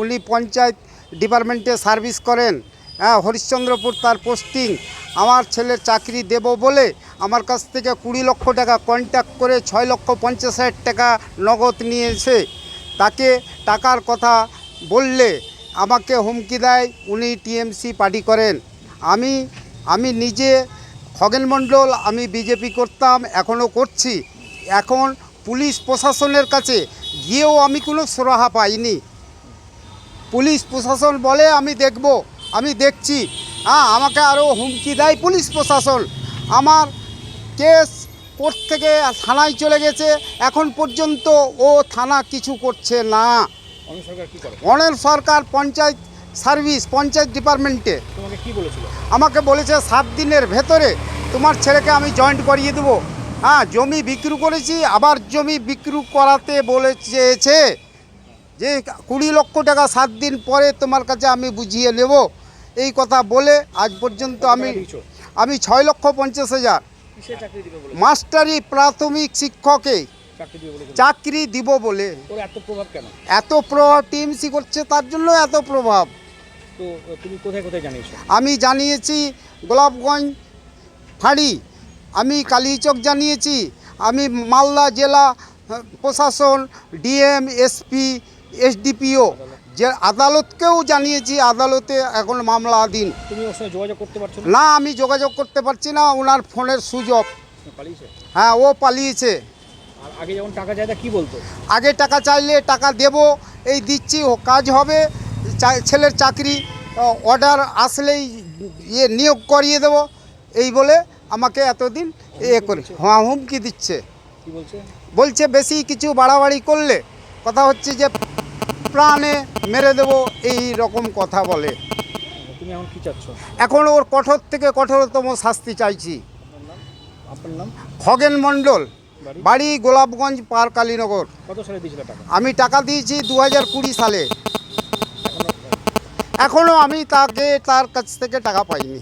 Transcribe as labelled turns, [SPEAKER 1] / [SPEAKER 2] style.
[SPEAKER 1] উনি পঞ্চায়েত ডিপার্টমেন্টে সার্ভিস করেন। হ্যাঁ, হরিশ্চন্দ্রপুর তার পোস্টিং। আমার ছেলের চাকরি দেব বলে আমার কাছ থেকে 20 লক্ষ টাকা কন্ট্যাক্ট করে 6,50,000 টাকা নগদ নিয়েছে। তাকে টাকার কথা বললে আমাকে হুমকি দেয়। উনি টিএমসি পার্টি করেন। আমি নিজে খগেন মণ্ডল, আমি বিজেপি করতাম, এখনও করছি। এখন পুলিশ প্রশাসনের কাছে গিয়েও আমি কোনো সুরাহা পাইনি। পুলিশ প্রশাসন বলে আমি দেখব, আমি দেখছি। আমাকে আরও হুমকি দেয় পুলিশ প্রশাসন। আমার কেস কোর্ট থেকে থানায় চলে গেছে, এখন পর্যন্ত ও থানা কিছু করছে না। অনিল সরকার পঞ্চায়েত সার্ভিস, পঞ্চায়েত ডিপার্টমেন্টে আমাকে বলেছে 7 দিনের ভেতরে তোমার ছেলেকে আমি জয়েন্ট করিয়ে দেবো। জমি বিক্রি করেছি, আবার জমি বিক্রি করাতে বলে চেয়েছে যে 20 লক্ষ টাকা 7 দিন পরে তোমার কাছে আমি বুঝিয়ে নেব। এই কথা বলে আজ পর্যন্ত আমি 6,50,000 মাস্টারি প্রাথমিক শিক্ষকে চাকরি দিব বলে। এত প্রভাব টিএমসি করছে, তার জন্য এত প্রভাব। আমি জানিয়েছি গোলাপগঞ্জ ফাঁড়ি, আমি কালীচক জানিয়েছি, আমি মালদা জেলা প্রশাসন, ডিএম, এসপি, এসডিপিও যে আদালতকেও জানিয়েছি। আদালতে এখন মামলাধীন।
[SPEAKER 2] যোগাযোগ করতে পারছো
[SPEAKER 1] না? আমি যোগাযোগ করতে পারছি না, ওনার ফোনের সুযোগ। হ্যাঁ, ও পালিয়েছে।
[SPEAKER 2] আগে যখন টাকা চাইতা কি বলতো?
[SPEAKER 1] আগে টাকা চাইলে টাকা দেব, এই দিচ্ছি, কাজ হবে, ছেলের চাকরি অর্ডার আসলেই নিয়োগ করিয়ে দেব, এই বলে আমাকে এতদিন করে হুমকি দিচ্ছে। বলছে বেশি কিছু বাড়াবাড়ি করলে কথা হচ্ছে যে প্রাণে মেরে দেব, এই রকম কথা বলে।
[SPEAKER 2] তুমি এখন কি চাচ্ছ?
[SPEAKER 1] এখন ওর কঠোর থেকে কঠোরতম শাস্তি চাইছি।
[SPEAKER 2] আপনার নাম?
[SPEAKER 1] খগেন মণ্ডল, বাড়ি গোলাপগঞ্জ, পার কালীনগর।
[SPEAKER 2] কত সালে দিয়েছিল টাকা?
[SPEAKER 1] আমি টাকা দিয়েছি 2020 সালে। এখনও আমি তার কাছ থেকে টাকা পাইনি।